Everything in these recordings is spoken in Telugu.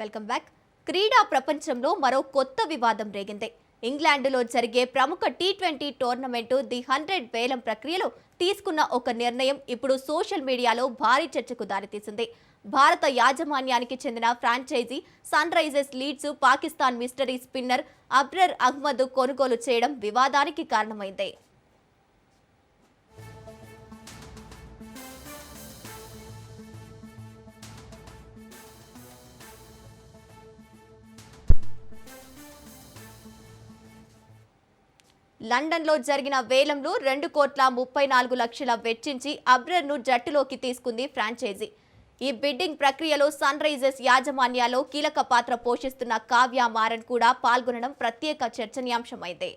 Welcome back. క్రీడా ప్రపంచంలో మరో కొత్త వివాదం రేగింది. ఇంగ్లాండ్లో జరిగే ప్రముఖ టీ20 టోర్నమెంటు ది 100 వేలం ప్రక్రియలో తీసుకున్న ఒక నిర్ణయం ఇప్పుడు సోషల్ మీడియాలో భారీ చర్చకు దారితీసింది. భారత యాజమాన్యానికి చెందిన franchise Sunrisers Leeds Pakistan mystery spinner Abrar Ahmed కొనుగోలు చేయడం వివాదానికి కారణమైంది. లండన్లో జరిగిన వేలంలో 2,34,00,000 వెచ్చించి అబ్రర్ను జట్టులోకి తీసుకుంది ఫ్రాంచైజీ. ఈ బిడ్డింగ్ ప్రక్రియలో సన్ రైజర్స్ యాజమాన్యాలో కీలక పాత్ర పోషిస్తున్న కావ్య మారన్ కూడా పాల్గొనడం ప్రత్యేక చర్చనీయాంశమైంది.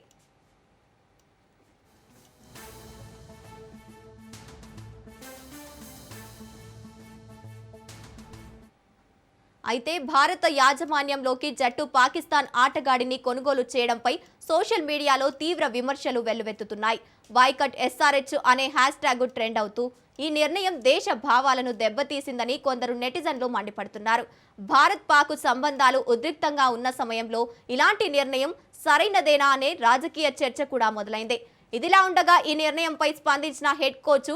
అయితే భారత యాజమాన్యంలోకి జట్టు పాకిస్తాన్ ఆటగాడిని కొనుగోలు చేయడంపై సోషల్ మీడియాలో తీవ్ర విమర్శలు వెల్లువెత్తుతున్నాయి. బాయ్కట్ ఎస్ఆర్హెచ్ అనే హ్యాష్ ట్యాగ్ ట్రెండ్ అవుతూ ఈ నిర్ణయం దేశ భావాలను దెబ్బతీసిందని కొందరు నెటిజన్లు మండిపడుతున్నారు. భారత్ పాక్ సంబంధాలు ఉద్రిక్తంగా ఉన్న సమయంలో ఇలాంటి నిర్ణయం సరైనదేనా అనే రాజకీయ చర్చ కూడా మొదలైంది. ఇదిలా ఉండగా ఈ నిర్ణయంపై స్పందించిన హెడ్ కోచ్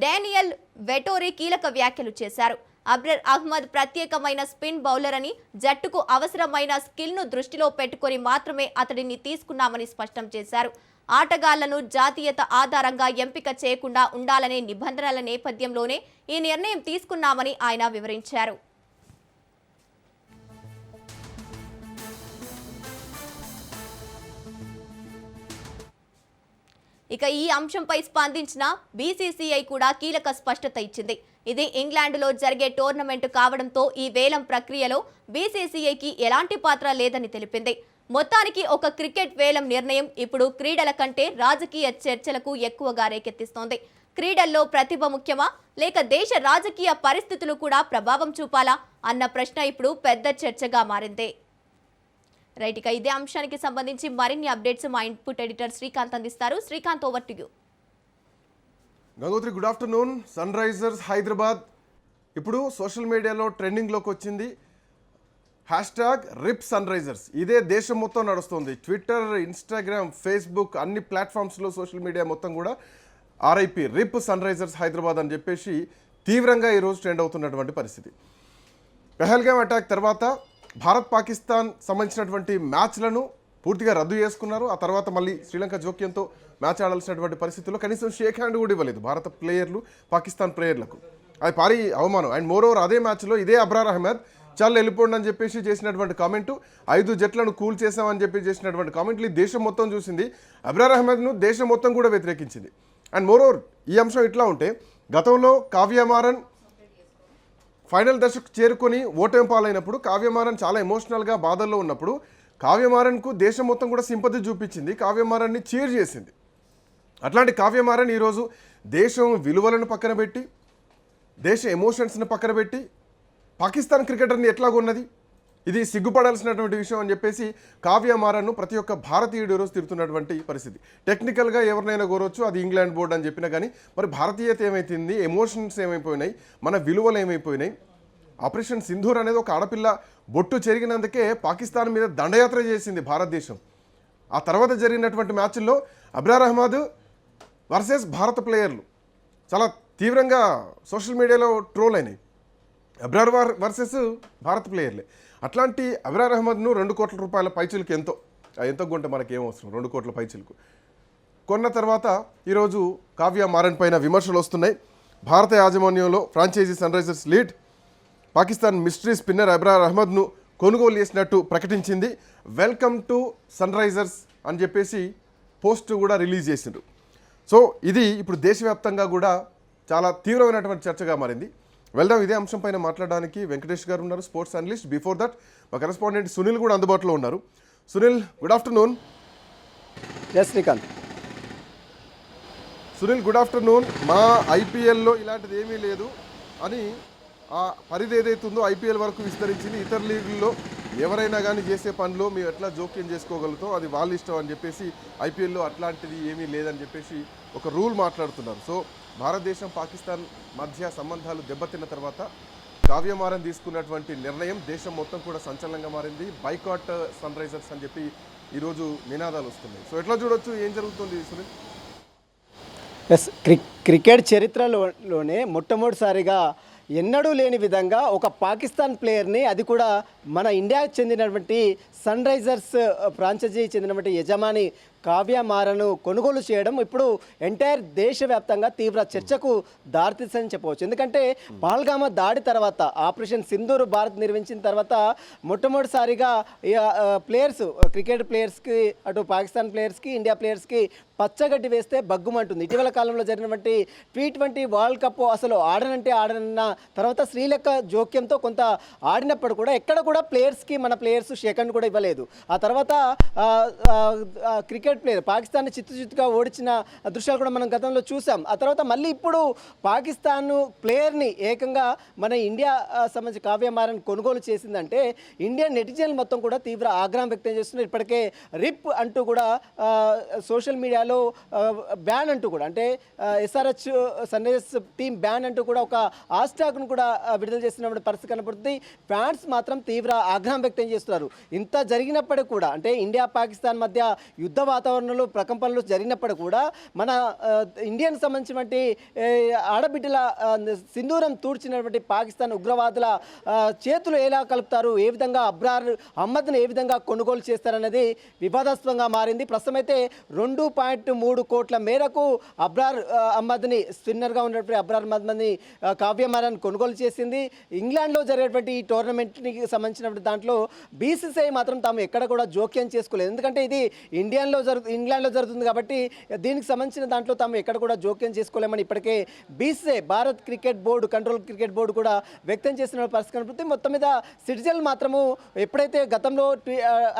డానియల్ వెటోరీ కీలక వ్యాఖ్యలు చేశారు. అబ్రర్ అహ్మద్ ప్రత్యేకమైన స్పిన్ బౌలర్ అని, జట్టుకు అవసరమైన స్కిల్ను దృష్టిలో పెట్టుకొని మాత్రమే అతడిని తీసుకున్నామని స్పష్టం చేశారు. ఆటగాళ్లను జాతీయత ఆధారంగా ఎంపిక చేయకుండా ఉండాలనే నిబంధనల నేపథ్యంలోనే ఈ నిర్ణయం తీసుకున్నామని ఆయన వివరించారు. ఇక ఈ అంశంపై స్పందించిన బీసీసీఐ కూడా కీలక స్పష్టత ఇచ్చింది. ఇది ఇంగ్లాండ్లో జరిగే టోర్నమెంటు కావడంతో ఈ వేలం ప్రక్రియలో బీసీసీఐకి ఎలాంటి పాత్ర లేదని తెలిపింది. మొత్తానికి ఒక క్రికెట్ వేలం నిర్ణయం ఇప్పుడు క్రీడల కంటే రాజకీయ చర్చలకు ఎక్కువగా రేకెత్తిస్తోంది. క్రీడల్లో ప్రతిభ ముఖ్యమా లేక దేశ రాజకీయ పరిస్థితులు కూడా ప్రభావం చూపాలా అన్న ప్రశ్న ఇప్పుడు పెద్ద చర్చగా మారింది. రైట్, ఇక ఇదే అంశానికి సంబంధించి మరిన్ని అప్డేట్స్ మా ఇన్పుట్ ఎడిటర్ శ్రీకాంత్ అందిస్తారు. Srikanth, over to you. Gangotri, good afternoon. Sunrisers Hyderabad ఇప్పుడు సోషల్ మీడియాలో ట్రెండింగ్లోకి వచ్చింది. Hashtag RIP Sunrisers. ఇదే దేశం మొత్తం నడుస్తుంది. ట్విట్టర్, ఇన్స్టాగ్రామ్, ఫేస్బుక్ అన్ని ప్లాట్ఫామ్స్లో సోషల్ మీడియా మొత్తం కూడా ఆర్ఐపి రిప్ సన్ రైజర్స్ హైదరాబాద్ అని చెప్పేసి తీవ్రంగా ఈరోజు ట్రెండ్ అవుతున్నటువంటి పరిస్థితి. పెహల్గామ్ అటాక్ తర్వాత భారత్ పాకిస్తాన్ సంబంధించినటువంటి మ్యాచ్లను పూర్తిగా రద్దు చేసుకున్నారు. ఆ తర్వాత మళ్ళీ శ్రీలంక జోక్యంతో మ్యాచ్ ఆడాల్సినటువంటి పరిస్థితుల్లో కనీసం షేక్ హ్యాండ్ కూడా ఇవ్వలేదు భారత ప్లేయర్లు పాకిస్తాన్ ప్లేయర్లకు. అది భారీ అవమానం. అండ్ మోరోవర్ అదే మ్యాచ్లో ఇదే అబ్రార్ అహ్మద్ చాలా వెళ్ళిపోండి అని చెప్పేసి చేసినటువంటి కామెంటు, 5 జట్లను కూల్ చేసామని చెప్పి చేసినటువంటి కామెంట్లు ఈ దేశం మొత్తం చూసింది. అబ్రార్ అహ్మద్ను దేశం మొత్తం కూడా వ్యతిరేకించింది. అండ్ మోరోవర్ ఈ అంశం ఇట్లా ఉంటే గతంలో కావ్య మారన్ ఫైనల్ దశకు చేరుకొని ఓటమి పాలైనప్పుడు కావ్యమారన్ చాలా ఎమోషనల్గా బాధల్లో ఉన్నప్పుడు కావ్యమారన్కు దేశం మొత్తం కూడా సింపతి చూపించింది, కావ్యమారన్ని చీర్ చేసింది. అట్లాంటి కావ్యమారన్ ఈరోజు దేశం విలువలను పక్కన పెట్టి, దేశ ఎమోషన్స్ని పక్కన పెట్టి పాకిస్తాన్ క్రికెటర్ని ఎట్లా కొన్నది, ఇది సిగ్గుపడాల్సినటువంటి విషయం అని చెప్పేసి కావ్యమారన్ను ప్రతి ఒక్క భారతీయుడు ఈరోజు తిరుగుతున్నటువంటి పరిస్థితి. టెక్నికల్గా ఎవరినైనా కోరవచ్చు, అది ఇంగ్లాండ్ బోర్డు అని చెప్పినా కానీ మరి భారతీయత ఏమైతుంది, ఎమోషన్స్ ఏమైపోయినాయి, మన విలువలు ఏమైపోయినాయి. ఆపరేషన్ సింధూర్ అనేది ఒక ఆడపిల్ల బొట్టు చెరిగినందుకే పాకిస్తాన్ మీద దండయాత్ర చేసింది భారతదేశం. ఆ తర్వాత జరిగినటువంటి మ్యాచ్ల్లో అబ్రార్ అహ్మద్ వర్సెస్ భారత ప్లేయర్లు చాలా తీవ్రంగా సోషల్ మీడియాలో ట్రోల్ అయినాయి. అబ్రార్ వర్సెస్ భారత ప్లేయర్లే. అట్లాంటి అబ్రార్ అహ్మద్ను 2 కోట్ల రూపాయల పైచిలకు ఎంతో కొంటే మనకి ఏమవసరం, 2 కోట్ల పైచిలకు కొన్న తర్వాత ఈరోజు కావ్య మారన్ పైన విమర్శలు వస్తున్నాయి. భారత యాజమాన్యంలో franchise Sunrisers Leeds Pakistan mystery spinner Abrar అహ్మద్ను కొనుగోలు చేసినట్టు ప్రకటించింది. వెల్కమ్ టు సన్ రైజర్స్ అని చెప్పేసి పోస్ట్ కూడా రిలీజ్ చేసిండ్రు. సో ఇది ఇప్పుడు దేశవ్యాప్తంగా కూడా చాలా తీవ్రమైనటువంటి చర్చగా మారింది. వెళ్దాం ఇదే అంశం పైన మాట్లాడడానికి వెంకటేష్ గారు ఉన్నారు, స్పోర్ట్స్ అనలిస్ట్. బిఫోర్ దట్ మా కరెస్పాండెంట్ సునీల్ కూడా అందుబాటులో ఉన్నారు. Sunil, good afternoon. Yes Srikanth. Sunil, good afternoon. మా ఐపీఎల్లో ఇలాంటిది ఏమీ లేదు అని ఆ పరిధి ఏదైతుందో ఐపీఎల్ వరకు విస్తరించింది. ఇతర లీగుల్లో ఎవరైనా కానీ చేసే పనిలో మేము ఎట్లా జోక్యం చేసుకోగలుగుతాం, అది వాళ్ళ ఇష్టం అని చెప్పేసి ఐపీఎల్లో అట్లాంటిది ఏమీ లేదని చెప్పేసి ఒక రూల్ మాట్లాడుతున్నారు. సో భారతదేశం పాకిస్తాన్ మధ్య సంబంధాలు దెబ్బతిన్న తర్వాత కావ్యమారన్ తీసుకున్నటువంటి నిర్ణయం దేశం మొత్తం కూడా సంచలనంగా మారింది. బైకాట్ సన్ రైజర్స్ అని చెప్పి ఈరోజు నినాదాలు వస్తున్నాయి. సో ఎట్లా చూడొచ్చు, ఏం జరుగుతుంది సునీల్? ఎస్, క్రికెట్ చరిత్రలోనే మొట్టమొదటిసారిగా ఎన్నడూ లేని విధంగా ఒక పాకిస్తాన్ ప్లేయర్ని, అది కూడా మన ఇండియాకి చెందినటువంటి సన్ రైజర్స్ ఫ్రాంచైజీ చెందినటువంటి యజమాని కావ్యమారన్ను కొనుగోలు చేయడం ఇప్పుడు ఎంటైర్ దేశవ్యాప్తంగా తీవ్ర చర్చకు దారితీస్తుందని చెప్పవచ్చు. ఎందుకంటే పహల్గామా దాడి తర్వాత, ఆపరేషన్ సింధూర్ భారత్ నిర్వహించిన తర్వాత మొట్టమొదటిసారిగా ప్లేయర్స్, క్రికెట్ ప్లేయర్స్కి, అటు పాకిస్తాన్ ప్లేయర్స్కి, ఇండియా ప్లేయర్స్కి పచ్చగడ్డి వేస్తే బగ్గుమంటుంది. ఇటీవల కాలంలో జరిగినటువంటి T20 వరల్డ్ కప్ అసలు ఆడనన్న తర్వాత శ్రీలంక జోక్యంతో కొంత ఆడినప్పుడు కూడా ఎక్కడ కూడా ప్లేయర్స్కి, మన ప్లేయర్స్ సెకండ్ కూడా ఇవ్వలేదు. ఆ తర్వాత క్రికెట్ ప్లేయర్ పాకిస్తాన్ని చిత్తుగా ఓడించిన దృశ్యాలు కూడా మనం గతంలో చూసాం. ఆ తర్వాత మళ్ళీ ఇప్పుడు పాకిస్తాన్ ప్లేయర్ని ఏకంగా మన ఇండియా సంబంధించి కావ్యమారన్ కొనుగోలు చేసిందంటే ఇండియన్ నెటిజన్లు మొత్తం కూడా తీవ్ర ఆగ్రహం వ్యక్తం చేస్తున్నారు. ఇప్పటికే రిప్ అంటూ కూడా సోషల్ మీడియాలో బ్యాన్ అంటూ కూడా, అంటే SRH Sunrisers team ban అంటూ కూడా ఒక హాష్‌ట్యాగ్ను కూడా విడుదల చేసినప్పుడు పరిస్థితి కనపడుతుంది. ఫ్యాన్స్ మాత్రం తీవ్ర ఆగ్రహం వ్యక్తం చేస్తున్నారు. ఇంత జరిగినప్పటికీ కూడా, అంటే ఇండియా పాకిస్తాన్ మధ్య యుద్ధ వాతావరణంలో ప్రకంపనలు జరిగినప్పటికీ కూడా మన ఇండియన్ సంబంధించినటువంటి ఆడబిడ్డల సింధూరం తూడ్చినటువంటి పాకిస్తాన్ ఉగ్రవాదుల చేతులు ఎలా కలుపుతారు, ఏ విధంగా అబ్రార్ అహ్మద్ని ఏ విధంగా కొనుగోలు చేస్తారనేది వివాదాస్పదంగా మారింది. ప్రస్తుతం అయితే 2.3 కోట్ల మేరకు అబ్రార్ అహ్మద్ని, స్పిన్నర్గా ఉన్నటువంటి అబ్రార్ అహ్మద్ని కావ్యమారన్ కొనుగోలు చేసింది. ఇంగ్లాండ్లో జరిగేటువంటి ఈ టోర్నమెంట్కి సంబంధించినటువంటి దాంట్లో BCCI మాత్రం తాము ఎక్కడ కూడా జోక్యం చేసుకోలేదు. ఎందుకంటే ఇది ఇంగ్లాండ్లో జరుగుతుంది కాబట్టి దీనికి సంబంధించిన దాంట్లో తాము ఎక్కడ కూడా జోక్యం చేసుకోలేమని ఇప్పటికే BCCI, Bharat cricket board, control cricket board కూడా వ్యక్తం చేసిన పరిస్థితి కనబడుతుంది. మొత్తం మీద సిటిజన్లు మాత్రము ఎప్పుడైతే గతంలో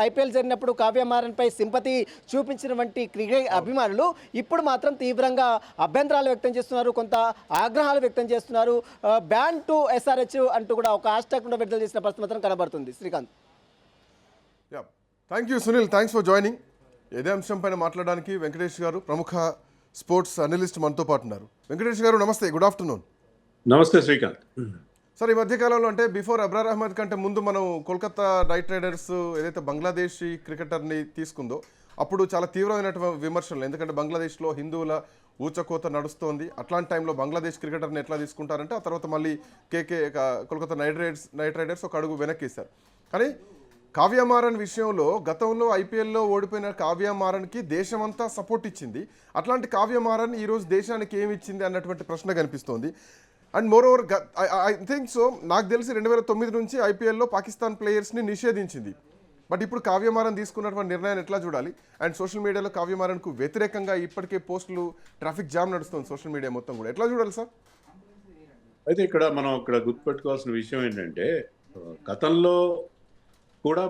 IPL జరిగినప్పుడు కావ్యమారన్పై సింపతి చూపించినటువంటి క్రికెట్ అభిమానులు ఇప్పుడు మాత్రం తీవ్రంగా అభ్యంతరాలు వ్యక్తం చేస్తున్నారు, కొంత ఆగ్రహాలు వ్యక్తం చేస్తున్నారు. బ్యాన్ టు SRH అంటూ కూడా ఒక హాష్‌ట్యాగ్ కూడా విడుదల చేసిన పరిస్థితి మాత్రం కనబడుతుంది. Srikanth. Thank you Sunil, thanks for joining. ఇదే అంశం పైన మాట్లాడడానికి వెంకటేష్ గారు, ప్రముఖ స్పోర్ట్స్ అనలిస్ట్ మనతో పాటు ఉన్నారు. వెంకటేష్ గారు నమస్తే, గుడ్ ఆఫ్టర్నూన్. నమస్తే శ్రీకాంత్. సార్, ఈ మధ్యకాలంలో అంటే బిఫోర్ అబ్రార్ అహ్మద్ కంటే ముందు మనం కోల్కతా నైట్ రైడర్స్ ఏదైతే బంగ్లాదేశీ క్రికెటర్ని తీసుకుందో అప్పుడు చాలా తీవ్రమైనటువంటి విమర్శలు, ఎందుకంటే బంగ్లాదేశ్లో హిందువుల ఊచకోత నడుస్తోంది. అట్లాంటి టైంలో బంగ్లాదేశ్ క్రికెటర్ని ఎట్లా తీసుకుంటారంటే ఆ తర్వాత మళ్ళీ కోల్కతా నైట్ రైడర్స్ ఒక అడుగు వెనక్కిస్తారు. కానీ కావ్యమారన్ విషయంలో గతంలో IPLలో ఓడిపోయిన కావ్యమారన్కి దేశమంతా సపోర్ట్ ఇచ్చింది. అట్లాంటి కావ్యమారన్ ఈరోజు దేశానికి ఏమి ఇచ్చింది అన్నటువంటి ప్రశ్న కనిపిస్తోంది. And more over I think so, నాకు తెలిసి 2009 నుంచి IPLలో పాకిస్తాన్ ప్లేయర్స్ని నిషేధించింది. బట్ ఇప్పుడు కావ్యమారన్ తీసుకున్నటువంటి నిర్ణయాన్ని ఎట్లా చూడాలి? అండ్ సోషల్ మీడియాలో కావ్యమారన్కు వ్యతిరేకంగా ఇప్పటికే పోస్టులు, ట్రాఫిక్ జామ్ నడుస్తుంది సోషల్ మీడియా మొత్తం కూడా. ఎట్లా చూడాలి సార్? అయితే మనం గుర్తుపెట్టుకోవాల్సిన విషయం ఏంటంటే, గతంలో కూడా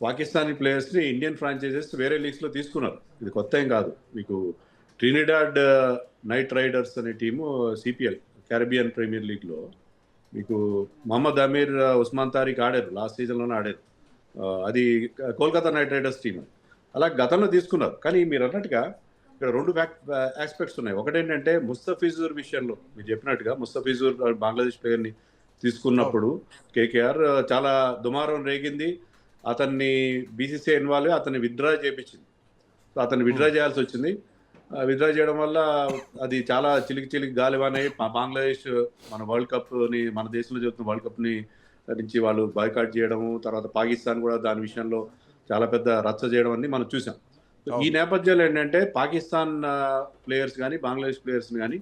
పాకిస్తానీ ప్లేయర్స్ని ఇండియన్ ఫ్రాంచైజెస్ వేరే లీగ్స్లో తీసుకున్నారు. ఇది కొత్త ఏం కాదు. మీకు ట్రినిడాడ్ నైట్ రైడర్స్ అనే టీము CPL, క్యారిబియన్ ప్రీమియర్ లీగ్లో మీకు మహమ్మద్ అమీర్, ఉస్మాన్ తారిక్ ఆడారు, లాస్ట్ సీజన్లోనే ఆడారు. అది కోల్కతా నైట్ రైడర్స్ టీం. అలా గతంలో తీసుకున్నారు. కానీ మీరు అన్నట్టుగా ఇక్కడ 2 ఆస్పెక్ట్స్ ఉన్నాయి. ఒకటేంటంటే ముస్తఫిజుర్ విషయంలో మీరు చెప్పినట్టుగా ముస్తఫిజుర్ బంగ్లాదేశ్ ప్లేయర్ని తీసుకున్నప్పుడు KKR చాలా దుమారం రేగింది. అతన్ని BCCI ఇన్వాల్వ్ అతన్ని విత్డ్రా చేయించింది. సో అతన్ని విత్డ్రా చేయాల్సి వచ్చింది. విత్డ్రా చేయడం వల్ల అది చాలా చిలికి గాలివానై బంగ్లాదేశ్ మన వరల్డ్ కప్ని, మన దేశంలో జరుగుతున్న వరల్డ్ కప్ని నుంచి వాళ్ళు బాయ్కాట్ చేయడము, తర్వాత పాకిస్తాన్ కూడా దాని విషయంలో చాలా పెద్ద రచ్చ చేయడం అని మనం చూసాం. ఈ నేపథ్యంలో ఏంటంటే పాకిస్తాన్ ప్లేయర్స్ కానీ బంగ్లాదేశ్ ప్లేయర్స్ని కానీ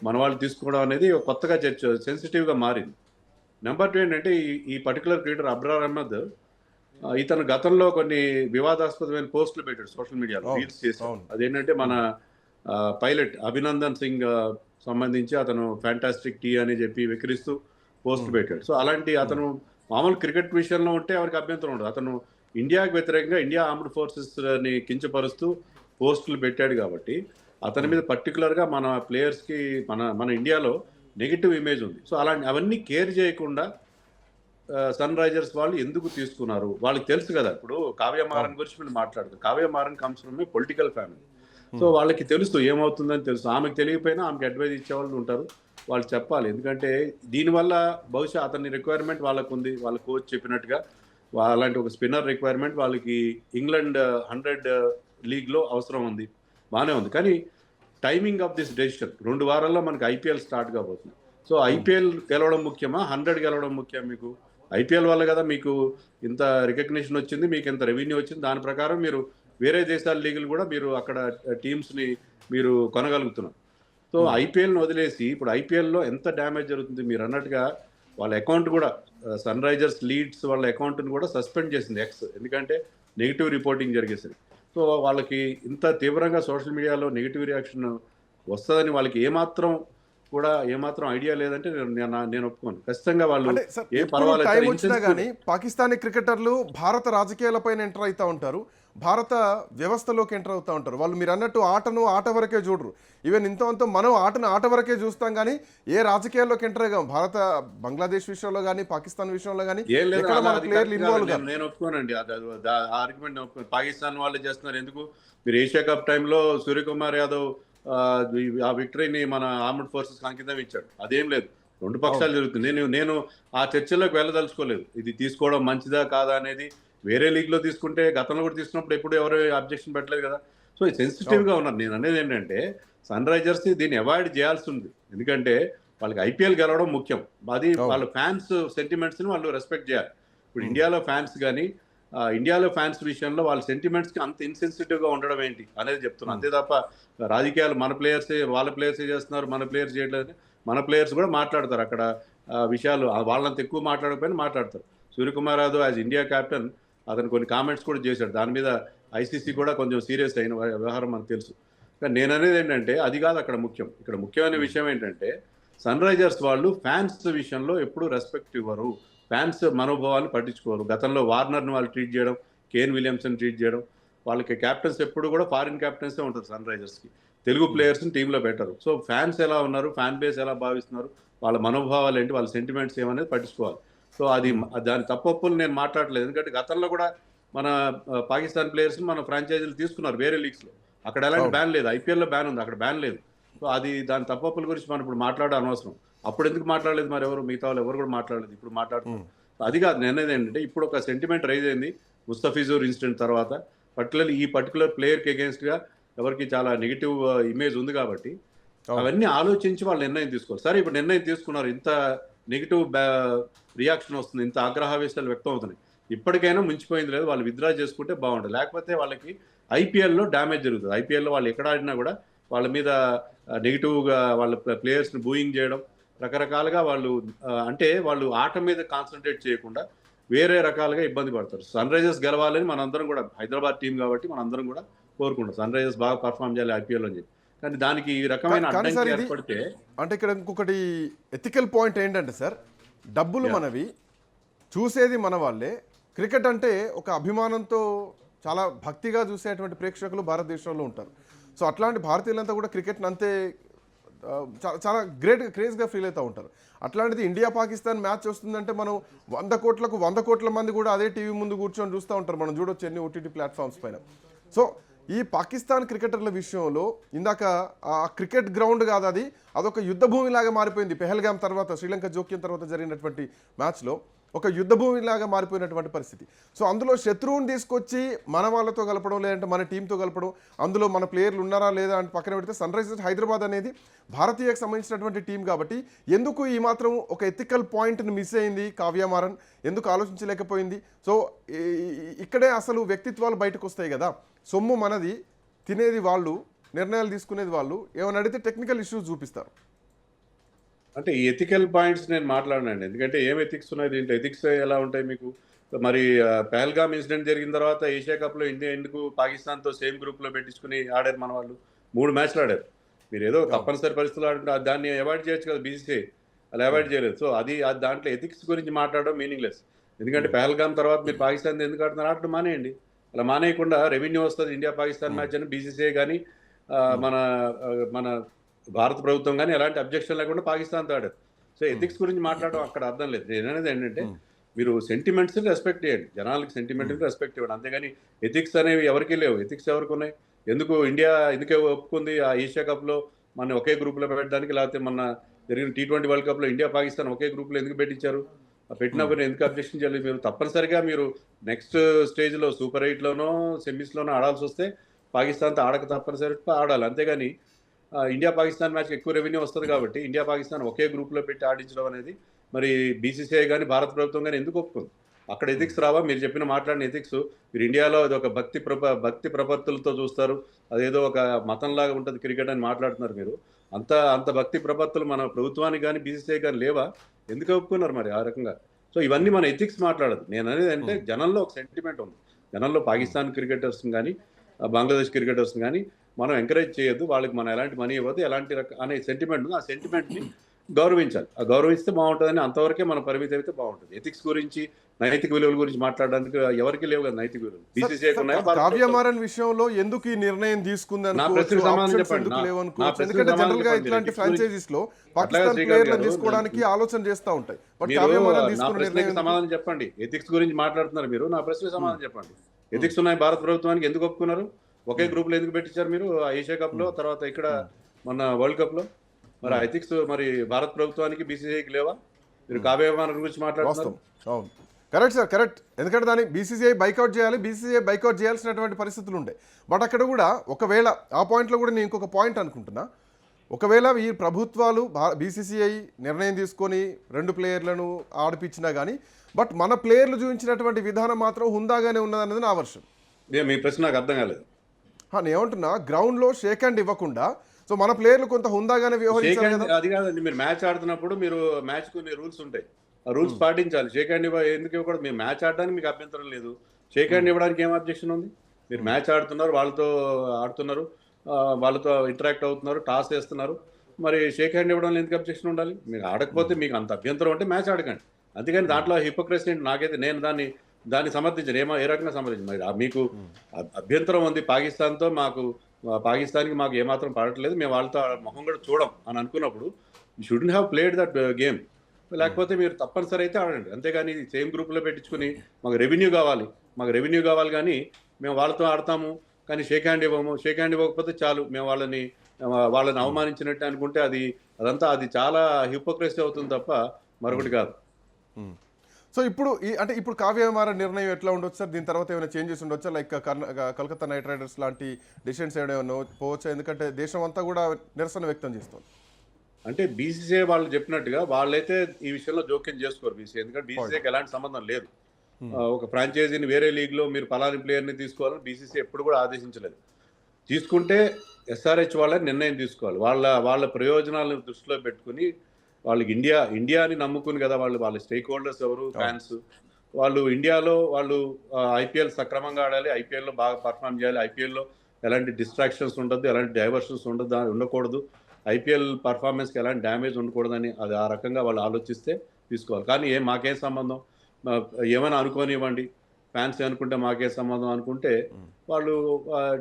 మన వాళ్ళు తీసుకోవడం అనేది కొత్తగా సెన్సిటివ్గా మారింది. నెంబర్ 2 ఏంటంటే ఈ పర్టికులర్ క్రికెటర్ అబ్రార్ అహ్మద్, ఇతను గతంలో కొన్ని వివాదాస్పదమైన పోస్టులు పెట్టాడు సోషల్ మీడియాలో, రీల్స్ చేశాడు. అదేంటంటే మన పైలట్ అభినందన్ సింగ్ సంబంధించి అతను ఫ్యాంటాస్టిక్ టీ అని చెప్పి విక్రిస్తూ పోస్టులు పెట్టాడు. సో అలాంటి అతను మామూలు క్రికెట్ విషయంలో ఉంటే ఎవరికి అభ్యంతరం ఉండదు. అతను ఇండియాకి వ్యతిరేకంగా ఇండియా ఆర్మ్డ్ ఫోర్సెస్ని కించపరుస్తూ పోస్టులు పెట్టాడు కాబట్టి అతని మీద పర్టికులర్గా మన ప్లేయర్స్కి మన ఇండియాలో నెగిటివ్ ఇమేజ్ ఉంది. సో అవన్నీ కేర్ చేయకుండా సన్ రైజర్స్ వాళ్ళు ఎందుకు తీసుకున్నారు వాళ్ళకి తెలుసు కదా. ఇప్పుడు కావ్యమారన్ గురించి మేము మాట్లాడుతాం. Kavya Maran comes from A political family. So వాళ్ళకి తెలుసు ఏమవుతుందని తెలుసు. ఆమెకు తెలియకపోయినా ఆమెకి అడ్వైజ్ ఇచ్చేవాళ్ళు ఉంటారు. వాళ్ళు చెప్పాలి. ఎందుకంటే దీనివల్ల బహుశా అతని రిక్వైర్మెంట్ వాళ్ళకు ఉంది. వాళ్ళ కోచ్ చెప్పినట్టుగా అలాంటి ఒక స్పిన్నర్ రిక్వైర్మెంట్ వాళ్ళకి ఇంగ్లాండ్ 100 లీగ్‌లో అవసరం ఉంది. బానే ఉంది. కానీ టైమింగ్ ఆఫ్ దిస్ డెసిషన్ 2 వారాల్లో మనకి ఐపీఎల్ స్టార్ట్ కాబోతుంది. సో ఐపీఎల్ గెలవడం ముఖ్యమా? 100 గెలవడం ముఖ్యం మీకు? ఐపీఎల్ వల్ల కదా మీకు ఇంత రికగ్నిషన్ వచ్చింది, మీకు ఇంత రెవెన్యూ వచ్చింది. దాని ప్రకారం మీరు వేరే దేశాల లీగులు కూడా మీరు అక్కడ టీమ్స్‌ని మీరు కొనగలుగుతున్నారు. సో ఐపీఎల్‌ని వదిలేసి ఇప్పుడు ఐపీఎల్‌లో ఎంత డ్యామేజ్ జరుగుతుంది మీరన్నట్టుగా వాళ్ళ అకౌంట్ కూడా సన్ రైజర్స్ లీడ్స్ వాళ్ళ అకౌంట్‌ని కూడా సస్పెండ్ చేసింది ఎక్స్. ఎందుకంటే నెగెటివ్ రిపోర్టింగ్ జరిగేసరికి. సో వాళ్ళకి ఇంత తీవ్రంగా సోషల్ మీడియాలో నెగెటివ్ రియాక్షన్ వస్తదని వాళ్ళకి ఏమాత్రం ఐడియా లేదంటే నేను ఒప్పుకోను. ఖచ్చితంగా వాళ్ళు అంటే సార్ ఏం ఎప్పుడు పర్వాలేదు టైం సార్, వచ్చినా కానీ పాకిస్తానీ క్రికెటర్లు భారత రాజకీయాలపైన ఎంటర్ అవుతూ ఉంటారు, భారత వ్యవస్థలోకి ఎంటర్ అవుతూ ఉంటారు. వాళ్ళు మీరు అన్నట్టు ఆట వరకే చూడరు. ఈవెన్ ఇంత మనం ఆట వరకే చూస్తాం కానీ ఏ రాజకీయాల్లోకి ఎంటర్ అయ్యాం భారత బంగ్లాదేశ్ విషయంలో కానీ పాకిస్తాన్ విషయంలో కానీ ఏం లేదు. ఎక్కడ మన అది ప్లేయర్లు కరెక్ట్ ఇన్వాల్వ్ కాదు. కాదు. నేను ఒప్పుకోనండి. ఆర్గ్యుమెంట్ ఒప్పుకోను. పాకిస్తాన్ వాళ్ళే చేస్తున్నారు. ఎందుకు మీరు ఏషియా కప్ టైంలో సూర్యకుమార్ యాదవ్ ఆ విక్టరీని మన ఆర్మ్డ్ ఫోర్సెస్ అంకితం ఇచ్చాడు. అదేం లేదు. 2 పక్షాలు జరుగుతుంది. నేను ఆ చర్చలోకి వెళ్ళదలుచుకోలేదు. ఇది తీసుకోవడం మంచిదా కాదా అనేది. వేరే లీగ్లో తీసుకుంటే గతంలో కూడా తీసుకున్నప్పుడు ఎప్పుడు ఎవరు అబ్జెక్షన్ పెట్టలేదు కదా. సో సెన్సిటివ్గా ఉన్నారు. నేను అనేది ఏంటంటే సన్ రైజర్స్ దీన్ని అవాయిడ్ చేయాల్సి ఉంది. ఎందుకంటే వాళ్ళకి ఐపీఎల్ గెలవడం ముఖ్యం. అది వాళ్ళ ఫ్యాన్స్ సెంటిమెంట్స్ని వాళ్ళు రెస్పెక్ట్ చేయాలి. ఇప్పుడు ఇండియాలో ఫ్యాన్స్ విషయంలో వాళ్ళ సెంటిమెంట్స్కి అంత ఇన్సెన్సిటివ్గా ఉండడం ఏంటి అనేది చెప్తున్నాను. అంతే తప్ప రాజకీయాలు వాళ్ళ ప్లేయర్సే చేస్తున్నారు, మన ప్లేయర్స్ చేయట్లేదు. మన ప్లేయర్స్ కూడా మాట్లాడతారు అక్కడ విషయాలు. వాళ్ళంత ఎక్కువ మాట్లాడకపోయినా మాట్లాడతారు. Suryakumar Yadav as India captain అతను కొన్ని కామెంట్స్ కూడా చేశాడు. దాని మీద ఐసీసీ కూడా కొంచెం సీరియస్ అయిన వ్యవహారం మనకు తెలుసు. కానీ నేను అనేది ఏంటంటే అది కాదు అక్కడ ముఖ్యం. ఇక్కడ ముఖ్యమైన విషయం ఏంటంటే సన్ రైజర్స్ వాళ్ళు ఫ్యాన్స్ విషయంలో ఎప్పుడూ రెస్పెక్ట్ ఇవ్వరు. ఫ్యాన్స్ మనోభావాన్ని పట్టించుకోరు. గతంలో వార్నర్ని వాళ్ళు ట్రీట్ చేయడం, కేన్ విలియమ్సన్ ట్రీట్ చేయడం. వాళ్ళకి క్యాప్టెన్స్ ఎప్పుడు కూడా ఫారిన్ క్యాప్టెన్సే ఉంటారు సన్ రైజర్స్కి. తెలుగు ప్లేయర్స్ని టీంలో పెట్టరు. సో ఫ్యాన్స్ ఎలా ఉన్నారు, ఫ్యాన్ బేస్ ఎలా భావిస్తున్నారు, వాళ్ళ మనోభావాలు ఏంటి, వాళ్ళ సెంటిమెంట్స్ ఏమనేది పట్టించుకోవాలి. సో దాని తప్పొప్పులు నేను మాట్లాడలేదు. ఎందుకంటే గతంలో కూడా మన పాకిస్తాన్ ప్లేయర్స్ని మన ఫ్రాంచైజీలు తీసుకున్నారు వేరే లీగ్స్లో. అక్కడ ఎలాంటి బ్యాన్ లేదు. ఐపీఎల్లో బ్యాన్ ఉంది, అక్కడ బ్యాన్ లేదు. సో దాని తప్పొప్పుల గురించి మనం ఇప్పుడు మాట్లాడడం అనవసరం. అప్పుడు ఎందుకు మాట్లాడలేదు మరి మిగతా వాళ్ళు ఎవరు కూడా మాట్లాడలేదు. ఇప్పుడు మాట్లాడుతున్నారు. అది కాదు నేను అనేది ఏంటంటే ఇప్పుడు ఒక సెంటిమెంట్ రైజ్ అయింది ముస్తఫిజూర్ ఇన్సిడెంట్ తర్వాత. ఈ పర్టికులర్ ప్లేయర్కి అగేన్స్ట్గా ఎవరికి చాలా నెగిటివ్ ఇమేజ్ ఉంది కాబట్టి అవన్నీ ఆలోచించి వాళ్ళు నిర్ణయం తీసుకోవాలి. సరే ఇప్పుడు నిర్ణయం తీసుకున్నారు, ఇంత నెగిటివ్ రియాక్షన్ వస్తుంది, ఇంత ఆగ్రహావేశాలు వ్యక్తం అవుతున్నాయి. ఇప్పటికైనా మించిపోయింది లేదు, వాళ్ళు విత్డ్రా చేసుకుంటే బాగుంటుంది. లేకపోతే వాళ్ళకి ఐపీఎల్లో డ్యామేజ్ జరుగుతుంది. ఐపీఎల్లో వాళ్ళు ఎక్కడ ఆడినా కూడా వాళ్ళ మీద నెగిటివ్గా వాళ్ళ ప్లేయర్స్ని బూయింగ్ చేయడం, రకరకాలుగా వాళ్ళు ఆట మీద కాన్సన్ట్రేట్ చేయకుండా వేరే రకాలుగా ఇబ్బంది పడతారు. సన్ రైజర్స్ గెలవాలని మనందరం కూడా, హైదరాబాద్ టీం కాబట్టి మనందరం కూడా కోరుకుంటాం సన్ రైజర్స్ బాగా పర్ఫామ్ చేయాలి ఐపీఎల్ అని చెప్పి. కానీ దానికి ఈ రకమైన అడ్డంకి ఏర్పడితే అంటే ఇక్కడ ఇంకొకటి ఎథికల్ పాయింట్ ఏంటంటే సార్, డబ్బులు మనవి, చూసేది మన వాళ్ళే. క్రికెట్ అంటే ఒక అభిమానంతో చాలా భక్తిగా చూసేటువంటి ప్రేక్షకులు భారతదేశంలో ఉంటారు. సో అట్లాంటి భారతీయులంతా కూడా క్రికెట్ని అంతే చాలా క్రేజ్గా ఫీల్ అవుతూ ఉంటారు. అట్లాంటిది ఇండియా పాకిస్తాన్ మ్యాచ్ వస్తుందంటే మనం 100 కోట్ల మంది కూడా అదే టీవీ ముందు కూర్చొని చూస్తూ ఉంటారు. మనం చూడొచ్చు ఎన్ని ఓటీటీ ప్లాట్ఫామ్స్ పైన. సో ఈ పాకిస్తాన్ క్రికెటర్ల విషయంలో ఇందాక ఆ క్రికెట్ గ్రౌండ్ కాదు, అదొక యుద్ధ భూమిలాగా మారిపోయింది. పెహల్గాం తర్వాత, శ్రీలంక జోక్యం తర్వాత జరిగినటువంటి మ్యాచ్లో ఒక యుద్ధ భూమిలాగా మారిపోయినటువంటి పరిస్థితి. సో అందులో శత్రువుని తీసుకొచ్చి మన వాళ్ళతో కలపడం, లేదంటే మన టీంతో కలపడం, అందులో మన ప్లేయర్లు ఉన్నారా లేదా అని పక్కన పెడితే సన్ రైజర్స్ హైదరాబాద్ అనేది భారతీయకు సంబంధించినటువంటి టీం కాబట్టి ఎందుకు ఈ మాత్రం ఒక ఎథికల్ పాయింట్ని మిస్ అయింది కావ్య మారన్, ఎందుకు ఆలోచించలేకపోయింది? సో ఇక్కడే అసలు వ్యక్తిత్వాలు బయటకు వస్తాయి కదా. సొమ్ము మనది, తినేది వాళ్ళు, నిర్ణయాలు తీసుకునేది వాళ్ళు. ఏమైనా అడిగితే టెక్నికల్ ఇష్యూస్ చూపిస్తారు. అంటే ఈ ఎథికల్ పాయింట్స్ నేను మాట్లాడనండి. ఎందుకంటే ఏం ఎథిక్స్ ఉన్నాయి దీంట్లో? ఎథిక్స్ ఎలా ఉంటాయి మీకు? మరి పహల్గామ్ ఇన్సిడెంట్ జరిగిన తర్వాత ఏషియా కప్లో ఇండియా ఎందుకు పాకిస్తాన్తో సేమ్ గ్రూప్లో పెట్టించుకుని ఆడారు మన వాళ్ళు? 3 మ్యాచ్లు ఆడారు. మీరు ఏదో తప్పనిసరి పరిస్థితులు ఆడుంటే దాన్ని అవాయిడ్ చేయొచ్చు కదా బీసీసీఐ. అలా అవాయిడ్ చేయలేదు. సో అది దాంట్లో ఎథిక్స్ గురించి మాట్లాడడం మీనింగ్లెస్. ఎందుకంటే పహల్గామ్ తర్వాత మీరు పాకిస్తాన్ ఎందుకు ఆడుతున్నారు? ఆడటం మానేయండి. అలా మానేయకుండా రెవెన్యూ వస్తుంది ఇండియా పాకిస్తాన్ మ్యాచ్ అని బీసీసీఐ కానీ మన భారత ప్రభుత్వం కానీ ఎలాంటి అబ్జెక్షన్ లేకుండా పాకిస్తాన్తో ఆడారు. సో ఎథిక్స్ గురించి మాట్లాడడం అక్కడ అర్థం లేదు. నేననేది ఏంటంటే మీరు సెంటిమెంట్స్ని రెస్పెక్ట్ చేయండి, జనాలకి సెంటిమెంట్ని రెస్పెక్ట్ ఇవ్వండి. అంతేగాని ఎథిక్స్ అనేవి ఎవరికి లేవు. ఎథిక్స్ ఎవరికి ఉన్నాయి? ఎందుకే ఒప్పుకుంది ఆ ఏషియా కప్లో మన ఒకే గ్రూప్లో పెట్టడానికి? లేకపోతే మన జరిగిన T20 వరల్డ్ కప్లో ఇండియా పాకిస్తాన్ ఒకే గ్రూప్లో ఎందుకు పెట్టించారు? పెట్టినప్పుడు ఎందుకు అబ్జెక్షన్ చేయలేదు? మీరు తప్పనిసరిగా మీరు నెక్స్ట్ స్టేజ్లో సూపర్ 8లోనో సెమీస్లోనో ఆడాల్సి వస్తే పాకిస్తాన్తో ఆడక తప్పనిసరిగా ఆడాలి. అంతేగాని ఇండియా పాకిస్తాన్ మ్యాచ్ ఎక్కువ రెవెన్యూ వస్తుంది కాబట్టి ఇండియా పాకిస్తాన్ ఒకే గ్రూప్లో పెట్టి ఆడించడం అనేది మరి BCCI కానీ భారత ప్రభుత్వం కానీ ఎందుకు ఒప్పుకుంది? అక్కడ ఎథిక్స్ రావా? మీరు మాట్లాడిన ఎథిక్స్ మీరు ఇండియాలో అది ఒక భక్తి ప్రపత్తులతో చూస్తారు, అదేదో ఒక మతంలాగా ఉంటుంది క్రికెట్ అని మాట్లాడుతున్నారు మీరు. అంత భక్తి ప్రపత్తులు మన ప్రభుత్వానికి కానీ BCCI కానీ లేవా? ఎందుకు ఒప్పుకున్నారు మరి ఆ రకంగా? సో ఇవన్నీ మన ఎథిక్స్ మాట్లాడదు. నేను అనేది అంటే జనంలో ఒక సెంటిమెంట్ ఉంది. జనంలో పాకిస్తాన్ క్రికెటర్స్ కానీ బంగ్లాదేశ్ క్రికెటర్స్ కానీ మనం ఎంకరేజ్ చేయొద్దు, వాళ్ళకి మనం ఎలాంటి మనీ ఇవ్వద్దు, ఎలాంటి అనే సెంటిమెంట్ ఉంది. ఆ సెంటిమెంట్ని గౌరవించాలి. ఆ గౌరవిస్తే బాగుంటుందని అంతవరకే మన పరిమితి అయితే బాగుంటుంది. ఎథిక్స్ గురించి నైతిక విలువల గురించి మాట్లాడడానికి ఎవరికి లేవు కదా నైతిక విలువలు. BCCI కావ్య మారన్ విషయంలో ఎందుకు ఈ నిర్ణయం తీసుకుంది నా ప్రశ్నకు సమాధానం చెప్పండి. ఎందుకంటే జనరల్ గా ఇట్లాంటి ఫ్రాంచైజీస్ లో పాకిస్తాన్ ప్లేయర్లను తీసుకోవడానికి ఆలోచన చేస్తూ ఉంటాయి. బట్ కావ్య మారన్ తీసుకున్న నిర్ణయం సమాధానం చెప్పండి. ఎథిక్స్ గురించి మాట్లాడుతున్నారు మీరు, నా ప్రశ్నకు సమాధానం చెప్పండి. ఎథిక్స్ ఉన్నాయి భారత ప్రభుత్వానికి, ఎందుకు ఒప్పుకున్నారు? ఒకే గ్రూప్ లో ఎందుకు పెట్టించారు మీరు? ఏషియా కప్ లో, తర్వాత ఇక్కడ మొన్న వరల్డ్ కప్ లో మరి ఎథిక్స్ మరి భారత ప్రభుత్వానికి BCCIకి లేవా? మీరు కావ్య మారన్ గురించి మాట్లాడుతున్నారు. అవును, కరెక్ట్ సార్, కరెక్ట్. ఎందుకంటే దాన్ని BCCI బైకౌట్ చేయాలి, BCCI బైకౌట్ చేయాల్సినటువంటి పరిస్థితులు ఉండే. బట్ అక్కడ కూడా ఒకవేళ ఆ పాయింట్లో కూడా నేను ఇంకొక పాయింట్ అనుకుంటున్నా, ఒకవేళ ఈ ప్రభుత్వాలు BCCI నిర్ణయం తీసుకొని 2 ప్లేయర్లను ఆడిపించినా కానీ బట్ మన ప్లేయర్లు చూపించినటువంటి విధానం మాత్రం హుందాగానే ఉన్నదన్నది నా వర్షం. మీ ప్రశ్న నాకు అర్థం కాలేదు. నేను ఏమంటున్నా, గ్రౌండ్లో షేక్ హ్యాండ్ ఇవ్వకుండా సో మన ప్లేయర్లు కొంత హుందాగానే వ్యవహరించాలి కదా. అది కాదండి, మీరు మ్యాచ్ ఆడుతున్నప్పుడు మీరు మ్యాచ్ కొన్ని రూల్స్ ఉంటాయి, ఆ రూల్స్ పాటించాలి. షేక్ హ్యాండ్ ఎందుకు ఇవ్వకూడదు? మీరు మ్యాచ్ ఆడడానికి మీకు అభ్యంతరం లేదు, షేక్ హ్యాండ్ ఇవ్వడానికి ఏం అబ్జెక్షన్ ఉంది? మీరు మ్యాచ్ ఆడుతున్నారు, వాళ్ళతో ఆడుతున్నారు, వాళ్ళతో ఇంటరాక్ట్ అవుతున్నారు, టాస్ వేస్తున్నారు, మరి షేక్ హ్యాండ్ ఇవ్వడంలో ఎందుకు అబ్జెక్షన్ ఉండాలి? మీరు ఆడకపోతే మీకు అంత అభ్యంతరం ఉంటే మ్యాచ్ ఆడకండి. అందుకని దాంట్లో హిపోక్రసీ ఏంటి? నాకైతే నేను దాన్ని సమర్థించను. ఏ రకంగా సమర్థించను? మరి మీకు అభ్యంతరం ఉంది పాకిస్తాన్తో, పాకిస్తాన్కి మాకు ఏమాత్రం పడట్లేదు, మేము వాళ్ళతో మొహం కూడా చూడం అని అనుకున్నప్పుడు you shouldn't have played that game. లేకపోతే మీరు తప్పనిసరి అయితే ఆడండి. అంతేగాని సేమ్ గ్రూప్లో పెట్టించుకుని మాకు రెవెన్యూ కావాలి కానీ మేము వాళ్ళతో ఆడతాము కానీ షేక్ హ్యాండ్ ఇవ్వకపోతే చాలు మేము వాళ్ళని అవమానించినట్టు అనుకుంటే అది చాలా హిపోక్రసీ అవుతుంది తప్ప మరొకటి కాదు. సో ఇప్పుడు కావ్య మారన్ నిర్ణయం ఎట్లా ఉండొచ్చు సార్? దీని తర్వాత ఏమైనా చేంజెస్ ఉండొచ్చా? లైక్ కలకత్తా నైట్ రైడర్స్ లాంటి డిసిషన్స్ ఏమైనా పోవచ్చా? ఎందుకంటే దేశం అంతా కూడా నిరసన వ్యక్తం చేస్తుంది. అంటే BCCI వాళ్ళు చెప్పినట్టుగా వాళ్ళైతే ఈ విషయంలో జోక్యం చేసుకోరు BCCI, ఎందుకంటే BCCIకి ఎలాంటి సంబంధం లేదు. ఒక ఫ్రాంచైజీని వేరే లీగ్లో మీరు పలాని ప్లేయర్ని తీసుకోవాలని BCCI ఎప్పుడు కూడా ఆదేశించలేదు. తీసుకుంటే SRH వాళ్ళ నిర్ణయం తీసుకోవాలి. వాళ్ళ ప్రయోజనాలను దృష్టిలో పెట్టుకుని వాళ్ళకి ఇండియాని నమ్ముకుని కదా వాళ్ళ స్టేక్ హోల్డర్స్ ఎవరు? ఫ్యాన్స్. వాళ్ళు ఇండియాలో IPL సక్రమంగా ఆడాలి, IPLలో బాగా పర్ఫామ్ చేయాలి, IPLలో ఎలాంటి డిస్ట్రాక్షన్స్ ఉండదు, ఎలాంటి డైవర్షన్స్ ఉండకూడదు, IPL పర్ఫార్మెన్స్కి ఎలాంటి డ్యామేజ్ ఉండకూడదని అది ఆ రకంగా వాళ్ళు ఆలోచిస్తే తీసుకోవాలి. కానీ మాకేం సంబంధం, ఏమైనా అనుకోనివ్వండి, ఫ్యాన్స్ అనుకుంటే మాకే సంబంధం అనుకుంటే వాళ్ళు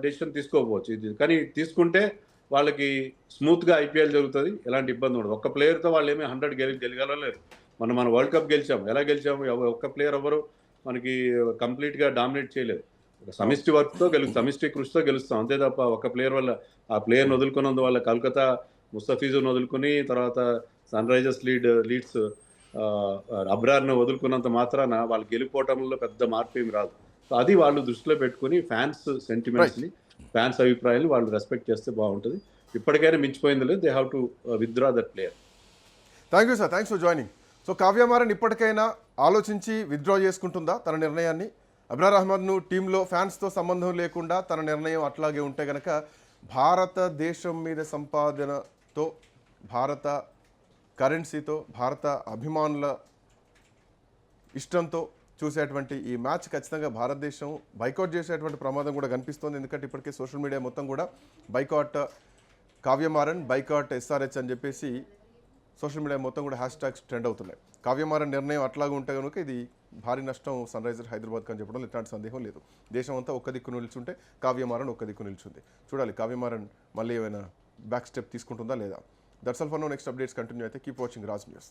డెసిషన్ తీసుకోకపోవచ్చు. కానీ తీసుకుంటే వాళ్ళకి స్మూత్గా IPL జరుగుతుంది, ఎలాంటి ఇబ్బంది ఉండదు. ఒక్క ప్లేయర్తో వాళ్ళు ఏమీ 100 గెలగలేరు. మన వరల్డ్ కప్ గెలిచాము, ఎలా గెలిచాము? ఒక్క ప్లేయర్ ఎవరు మనకి కంప్లీట్గా డామినేట్ చేయలేదు. ఒక సమిష్టి వర్క్తో సమిష్టి కృషితో గెలుస్తాం, అంతే తప్ప ఒక ప్లేయర్ వల్ల ఆ ప్లేయర్ని వదులుకున్నందు వల్ల కోల్కతా ముస్తఫిజును వదులుకుని తర్వాత సన్ రైజర్స్ లీడ్స్ అబ్రార్ను వదులుకున్నంత మాత్రాన వాళ్ళు గెలిపోవటంలో పెద్ద మార్పు ఏమి రాదు. సో అది వాళ్ళు దృష్టిలో పెట్టుకుని ఫ్యాన్స్ సెంటిమెంట్స్ని, ఫ్యాన్స్ అభిప్రాయాలు వాళ్ళు రెస్పెక్ట్ చేస్తే బాగుంటుంది. ఇప్పటికైనా మించిపోయింది లేదు, they have to withdraw that player. Thank you sir, thanks for joining. So Kavya Maran ఇప్పటికైనా ఆలోచించి విత్డ్రా చేసుకుంటుందా తన నిర్ణయాన్ని? అబ్రార్ అహ్మద్ను టీంలో ఫ్యాన్స్తో సంబంధం లేకుండా తన నిర్ణయం అట్లాగే ఉంటే కనుక భారతదేశం మీద సంపాదనతో, భారత కరెన్సీతో, భారత అభిమానుల ఇష్టంతో చూసేటువంటి ఈ మ్యాచ్ ఖచ్చితంగా భారతదేశం బైకాట్ చేసేటువంటి ప్రమాదం కూడా కనిపిస్తోంది. ఎందుకంటే ఇప్పటికే సోషల్ మీడియా మొత్తం కూడా boycott Kavya Maran, boycott SRH అని చెప్పేసి సోషల్ మీడియా మొత్తం కూడా హ్యాష్ట్యాగ్స్ ట్రెండ్ అవుతున్నాయి. కావ్య మారన్ నిర్ణయం అట్లాగా ఉంటే కనుక ఇది భారీ నష్టం సన్ రైజర్స్ హైదరాబాద్కి అని చెప్పడం ఎట్లాంటి సందేహం లేదు. దేశం అంతా ఒక్క దిక్కు నిల్చుంటే కావ్య మారన్ ఒక్క దిక్కు నిల్చుంది. చూడాలి కావ్య మారన్ మళ్ళీ ఏమైనా బ్యాక్ స్టెప్ తీసుకుంటుందా లేదా. That's all for now. Next updates continue అయితే కీప్ వాచింగ్ రాజ్ న్యూస్.